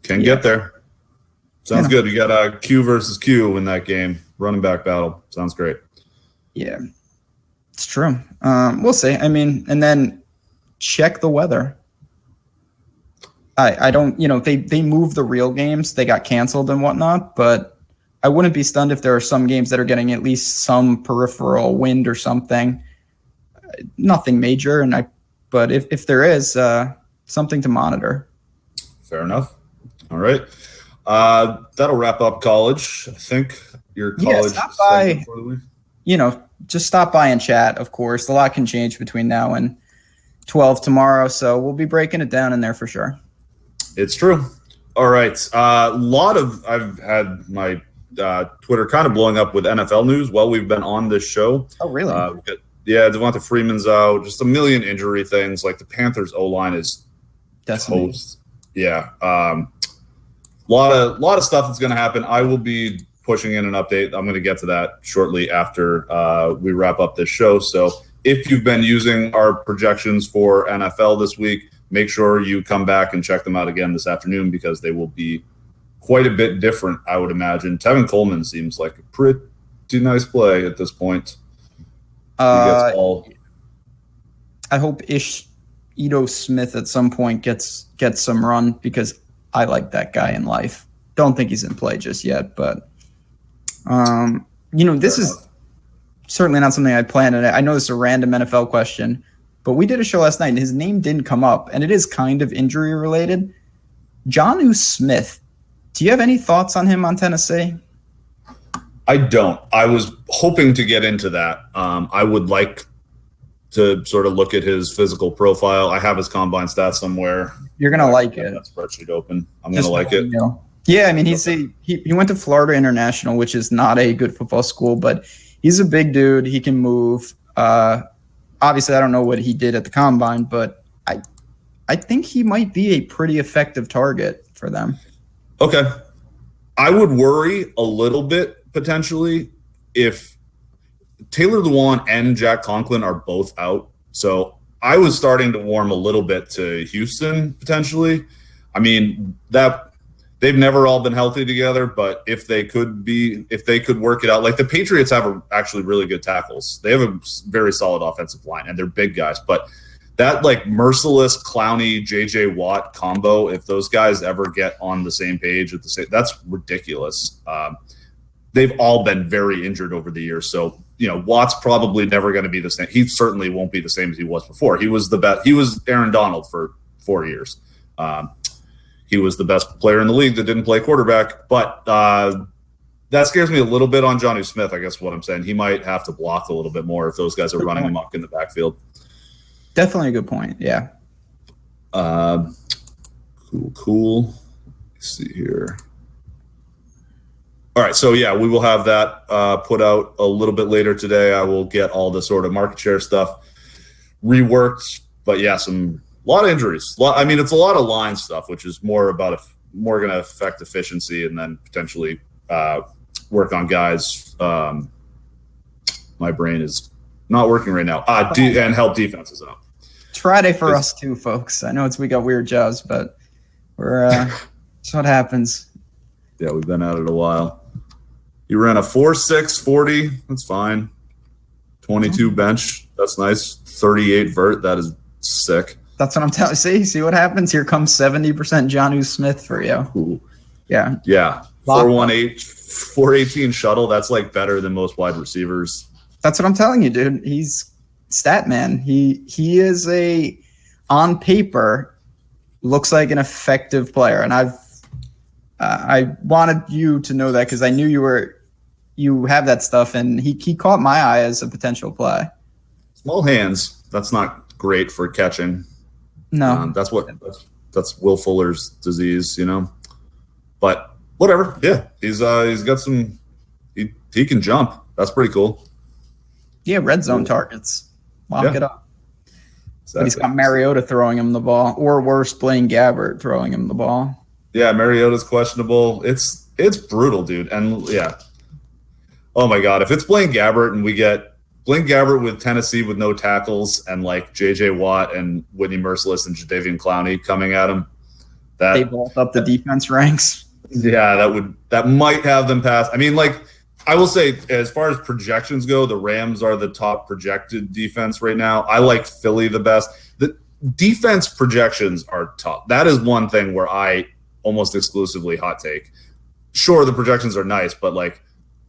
Can get there. Sounds good. You got Q versus Q in that game. Running back battle. Sounds great. Yeah, it's true. We'll see. I mean, and then check the weather. I don't, they move the real games. They got canceled and whatnot, but I wouldn't be stunned if there are some games that are getting at least some peripheral wind or something. Nothing major, but if there is, something to monitor. Fair enough. All right. That'll wrap up college. I think your college stop by, for the week. Just stop by and chat, of course. A lot can change between now and 12 tomorrow, so we'll be breaking it down in there for sure. It's true. All right. I've had my Twitter kind of blowing up with NFL news while we've been on this show. Oh, really? Devonta Freeman's out. Just a million injury things. Like the Panthers O-line is toast. Yeah. A lot of stuff that's going to happen. I will be pushing in an update. I'm going to get to that shortly after we wrap up this show. So if you've been using our projections for NFL this week, make sure you come back and check them out again this afternoon because they will be quite a bit different, I would imagine. Tevin Coleman seems like a pretty nice play at this point. I hope Ito Smith at some point gets some run because I like that guy in life. Don't think he's in play just yet, but this is certainly not something I planned. And I know this is a random NFL question, but we did a show last night and his name didn't come up, and it is kind of injury related. Jonnu Smith, do you have any thoughts on him on Tennessee? I don't. I was hoping to get into that. I would like to sort of look at his physical profile. I have his combine stats somewhere. You're going to like it. That spreadsheet open. I'm going to like it. Yeah, I mean, he went to Florida International, which is not a good football school, but he's a big dude. He can move. Obviously, I don't know what he did at the combine, but I think he might be a pretty effective target for them. Okay. I would worry a little bit potentially if Taylor Lewan and Jack Conklin are both out. So I was starting to warm a little bit to Houston potentially. I mean, that they've never all been healthy together, but if they could work it out, like the Patriots have actually really good tackles. They have a very solid offensive line, and they're big guys. But that like merciless Clowney JJ Watt combo, if those guys ever get on the same page that's ridiculous. They've all been very injured over the years, so Watt's probably never going to be the same. He certainly won't be the same as he was before. He was the best. He was Aaron Donald for 4 years. He was the best player in the league that didn't play quarterback, but that scares me a little bit on Jonnu Smith, I guess what I'm saying. He might have to block a little bit more if those guys are running amok in the backfield. Definitely a good point, yeah. Cool. Let's see here. All right, so yeah, we will have that put out a little bit later today. I will get all the sort of market share stuff reworked, but yeah, a lot of injuries. It's a lot of line stuff, which is more going to affect efficiency and then potentially work on guys. My brain is not working right now. And help defenses out. It's Friday for us too, folks. I know we got weird jobs, but we're that's what happens. Yeah, we've been at it a while. You ran a 4.6 40. That's fine. 22 bench. That's nice. 38 vert. That is sick. That's what I'm telling you. See what happens? Here comes 70% Jonnu Smith for you. Ooh. Yeah. Yeah. 418, 418 shuttle. That's like better than most wide receivers. That's what I'm telling you, dude. He's stat man. He is on paper, looks like an effective player. And I wanted you to know that because I knew you have that stuff, and he caught my eye as a potential play. Small hands. That's not great for catching. No, that's Will Fuller's disease, But whatever. Yeah, he's got some. He can jump. That's pretty cool. Yeah, red zone targets. Lock it up. Exactly. But he's got Mariota throwing him the ball, or worse, Blaine Gabbert throwing him the ball. Yeah, Mariota's questionable. It's brutal, dude. And yeah. Oh my God, if it's Blaine Gabbert and we get Blaine Gabbert with Tennessee with no tackles and like J.J. Watt and Whitney Merciless and Jadeveon Clowney coming at him, they both up the defense ranks. Yeah, that might have them pass. I will say, as far as projections go, the Rams are the top projected defense right now. I like Philly the best. The defense projections are tough. That is one thing where I almost exclusively hot take. Sure, the projections are nice, but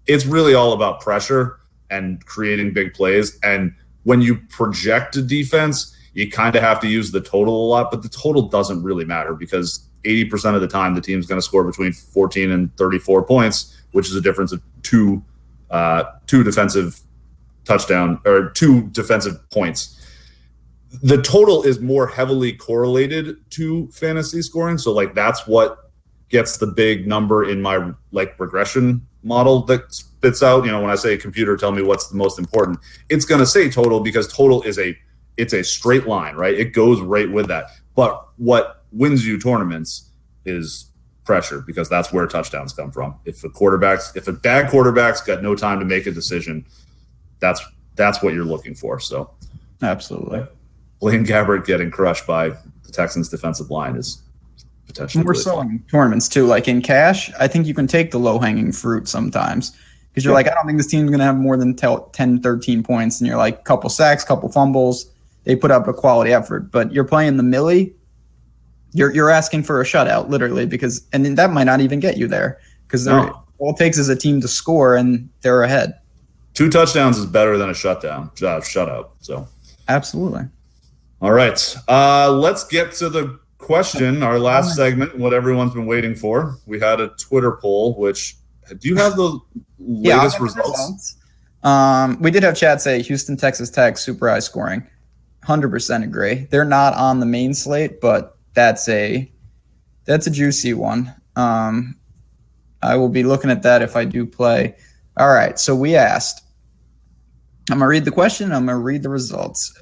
it's really all about pressure and creating big plays. And when you project a defense, you kind of have to use the total a lot, but the total doesn't really matter because 80% of the time the team's going to score between 14 and 34 points, which is a difference of two defensive touchdown or 2 defensive points. The total is more heavily correlated to fantasy scoring. So that's what gets the big number in my regression model that spits out. When I say computer, tell me what's the most important. It's going to say total because total is it's a straight line, right? It goes right with that. But what wins you tournaments is pressure because that's where touchdowns come from. If a bad quarterback's got no time to make a decision, that's what you're looking for. So absolutely. Blaine Gabbert getting crushed by the Texans defensive line is potentially more so in tournaments too. Like in cash, I think you can take the low-hanging fruit sometimes because you're I don't think this team's going to have more than 10, 13 points. And you're couple sacks, couple fumbles. They put up a quality effort. But you're playing the Millie, you're asking for a shutout, literally, and then that might not even get you there because all it takes is a team to score and they're ahead. 2 touchdowns is better than a shutout. So absolutely. All right. Let's get to the question, our last segment, what everyone's been waiting for. We had a Twitter poll, do you have the latest results? We did have Chad say Houston, Texas Tech, super high scoring. 100% agree. They're not on the main slate, but that's a juicy one. I will be looking at that if I do play. All right. So we asked, I'm going to read the question. I'm going to read the results.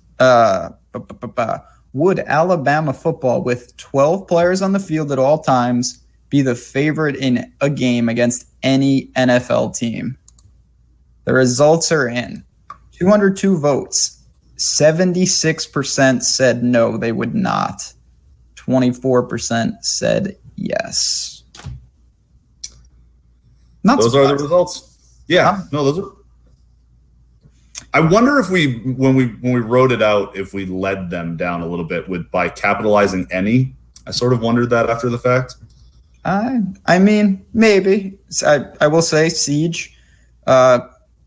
Would Alabama football with 12 players on the field at all times be the favorite in a game against any NFL team? The results are in. 202 votes. 76% said no, they would not. 24% said yes. Those are the results. Yeah, no, those are. I wonder if when we wrote it out, if we led them down a little bit by capitalizing any. I sort of wondered that after the fact. I mean, maybe. I will say Siege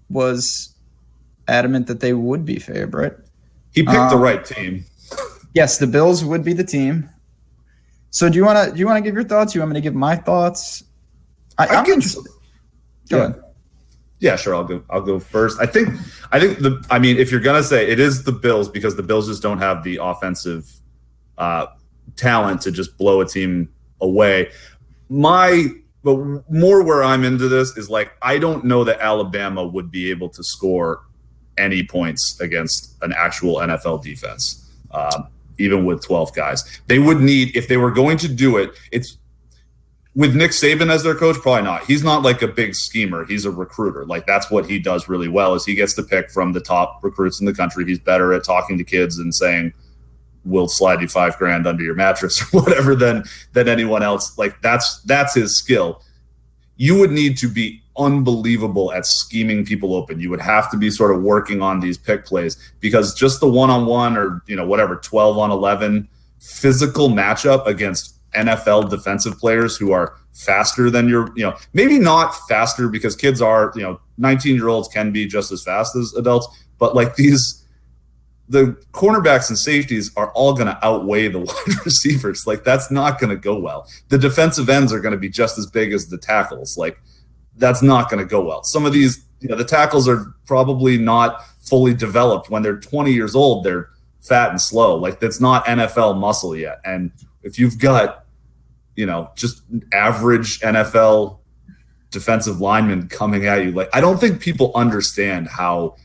was adamant that they would be favorite. He picked the right team. Yes, the Bills would be the team. So do you want to give your thoughts? You want me to give my thoughts? I'm interested. Go ahead. Yeah, sure. I'll go first. I think if you're gonna say it is the Bills because the Bills just don't have the offensive talent to just blow a team away. But more where I'm into this is like I don't know that Alabama would be able to score any points against an actual NFL defense, even with 12 guys. They would need, if they were going to do it, it's with Nick Saban as their coach, probably not. He's not like a big schemer. He's a recruiter. Like that's what he does really well is he gets to pick from the top recruits in the country. He's better at talking to kids and saying, we'll slide you $5,000 under your mattress or whatever than anyone else. Like that's his skill. You would need to be unbelievable at scheming people open. You would have to be sort of working on these pick plays because just the one-on-one or, whatever, 12 on 11 physical matchup against NFL defensive players who are faster than maybe not faster because kids are, 19-year-olds can be just as fast as adults, but like the cornerbacks and safeties are all going to outweigh the wide receivers. Like that's not going to go well. The defensive ends are going to be just as big as the tackles. Like that's not going to go well. Some of these, the tackles are probably not fully developed. When they're 20 years old, they're fat and slow. Like that's not NFL muscle yet. And if you've got, just average NFL defensive linemen coming at you, like I don't think people understand how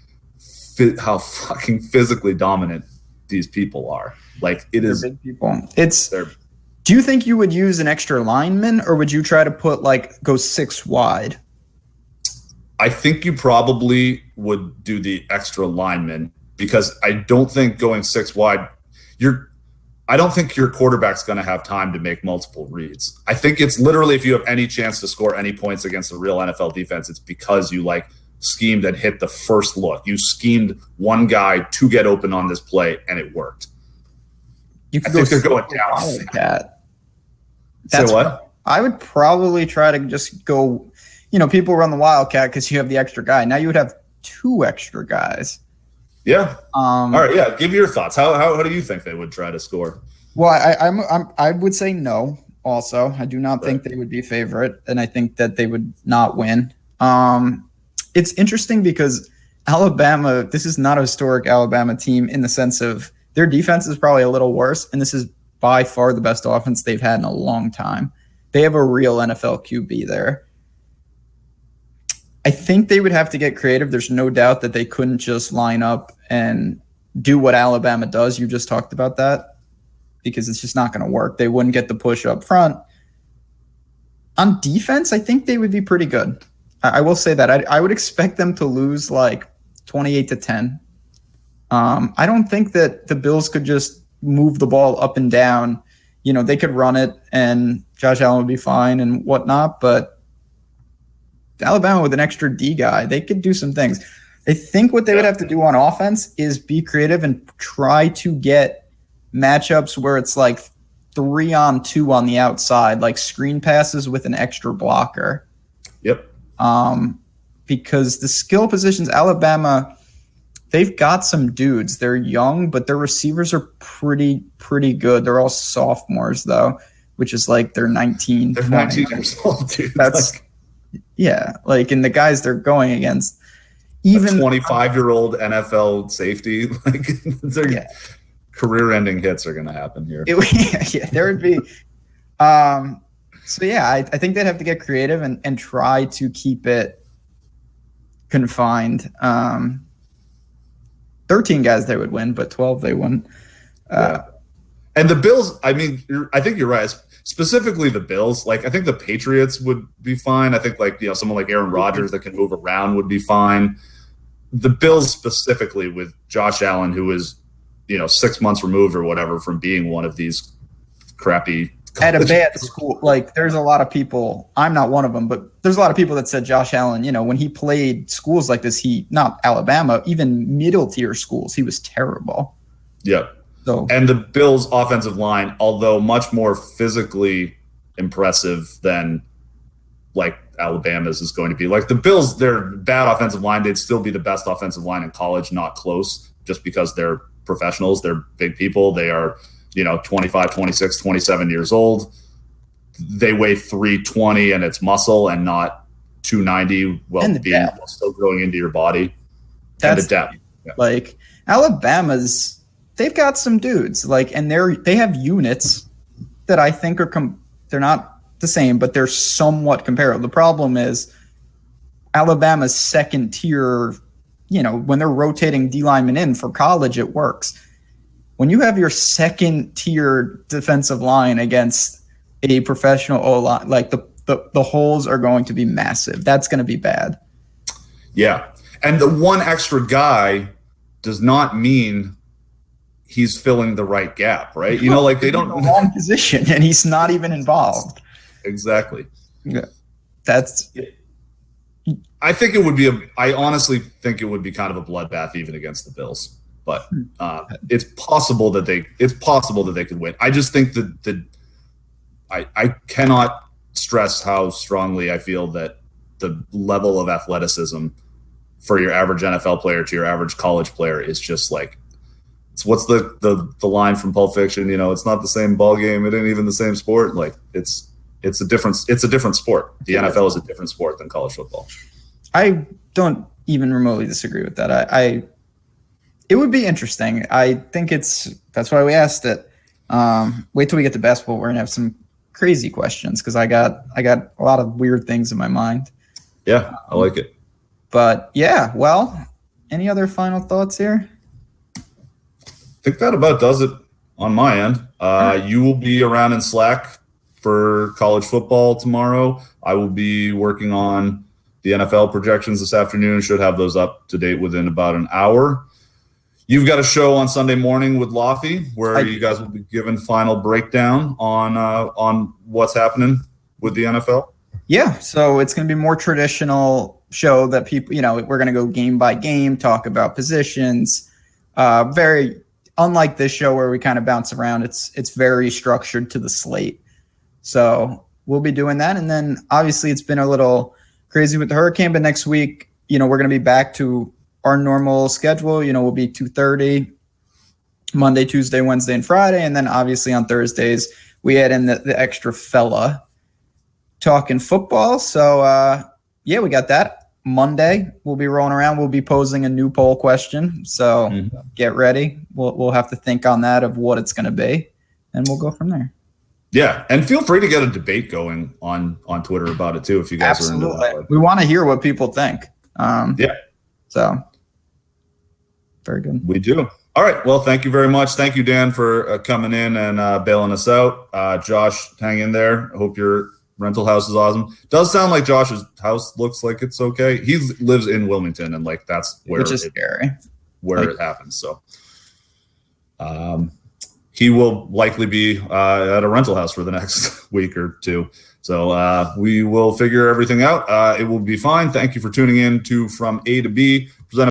fucking physically dominant these people are. Like it is big people. Do you think you would use an extra lineman or would you try to go 6 wide? I think you probably would do the extra lineman because I don't think going 6 wide, I don't think your quarterback's going to have time to make multiple reads. I think it's literally if you have any chance to score any points against a real NFL defense, it's because you schemed and hit the first look. You schemed one guy to get open on this play, and it worked. I think they're going down. Say what? I would probably try to just go, people run the Wildcat because you have the extra guy. Now you would have 2 extra guys. Yeah. All right. Yeah. Give your thoughts. How do you think they would try to score? Well, I would say no. Also, I do not think they would be favorite, and I think that they would not win. It's interesting because Alabama, this is not a historic Alabama team in the sense of their defense is probably a little worse, and this is by far the best offense they've had in a long time. They have a real NFL QB there. I think they would have to get creative. There's no doubt that they couldn't just line up and do what Alabama does. You just talked about that because it's just not going to work. They wouldn't get the push up front. On defense, I think they would be pretty good. I will say that I would expect them to lose 28-10. I don't think that the Bills could just move the ball up and down. They could run it and Josh Allen would be fine and whatnot, but Alabama with an extra D guy, they could do some things. I think what they would have to do on offense is be creative and try to get matchups where it's 3-on-2 on the outside, like screen passes with an extra blocker. Yep. Because the skill positions, Alabama, they've got some dudes. They're young, but their receivers are pretty good. They're all sophomores, though, which is they're 19. They're 19 years old, dude. That's and the guys they're going against, even 25-year-old NFL safety, career-ending hits are going to happen here. There would be. I think they'd have to get creative and try to keep it confined. 13 guys they would win, but 12 they wouldn't. And the Bills, I think you're right. Specifically the Bills, I think the Patriots would be fine. I think someone like Aaron Rodgers that can move around would be fine. The Bills specifically with Josh Allen, who is 6 months removed or whatever from being one of these crappy at a bad school. Like, there's a lot of people, I'm not one of them, but there's a lot of people that said Josh Allen, when he played schools like this, not Alabama, even middle tier schools, he was terrible. Yeah. So, and the Bills' offensive line, although much more physically impressive than like Alabama's is going to be. Like the Bills, their bad offensive line, they'd still be the best offensive line in college, not close, just because they're professionals. They're big people. They are, 25, 26, 27 years old. They weigh 320 and it's muscle and not 290 while still growing into your body. That's and the depth. Yeah. Like Alabama's, they've got some dudes and they have units that I think they're not the same, but they're somewhat comparable. The problem is Alabama's second tier, when they're rotating D linemen in for college, it works. When you have your second tier defensive line against a professional O-line, like the holes are going to be massive. That's going to be bad. Yeah. And the one extra guy does not mean he's filling the right gap, right? They don't the wrong position and he's not even involved. Exactly. Yeah. I think I honestly think it would be kind of a bloodbath even against the Bills, but it's possible that they could win. I just think that I cannot stress how strongly I feel that the level of athleticism for your average NFL player to your average college player is just like, what's the line from Pulp Fiction? It's not the same ball game. It ain't even the same sport. Like it's a different sport. The NFL is a different sport than college football. I don't even remotely disagree with that. It would be interesting. I think that's why we asked it. Wait till we get to basketball. We're gonna have some crazy questions because I got a lot of weird things in my mind. Yeah, I like it. But yeah, well, any other final thoughts here? I think that about does it on my end. You will be around in Slack for college football tomorrow. I will be working on the NFL projections this afternoon. Should have those up to date within about an hour. You've got a show on Sunday morning with Lofty where you guys will be given final breakdown on what's happening with the NFL. Yeah, so it's going to be more traditional show that people, we're going to go game by game, talk about positions. Very unlike this show where we kind of bounce around. It's very structured to the slate. So we'll be doing that. And then obviously it's been a little crazy with the hurricane, but next week, we're going to be back to our normal schedule. We'll be 2:30 Monday, Tuesday, Wednesday, and Friday. And then obviously on Thursdays, we add in the extra fella talking football. So we got that. Monday, we'll be rolling around. We'll be posing a new poll question. So get ready. We'll have to think on that of what it's going to be, and we'll go from there. Yeah, and feel free to get a debate going on Twitter about it too if you guys are into that. We want to hear what people think. So very good. We do. All right. Well, thank you very much. Thank you, Dan, for coming in and bailing us out. Josh, hang in there. I hope your rental house is awesome. Does sound like Josh's house looks like it's okay. He lives in Wilmington, and that's where scary. It happens. So, he will likely be at a rental house for the next week or two. So we will figure everything out. It will be fine. Thank you for tuning in to From A to B, presented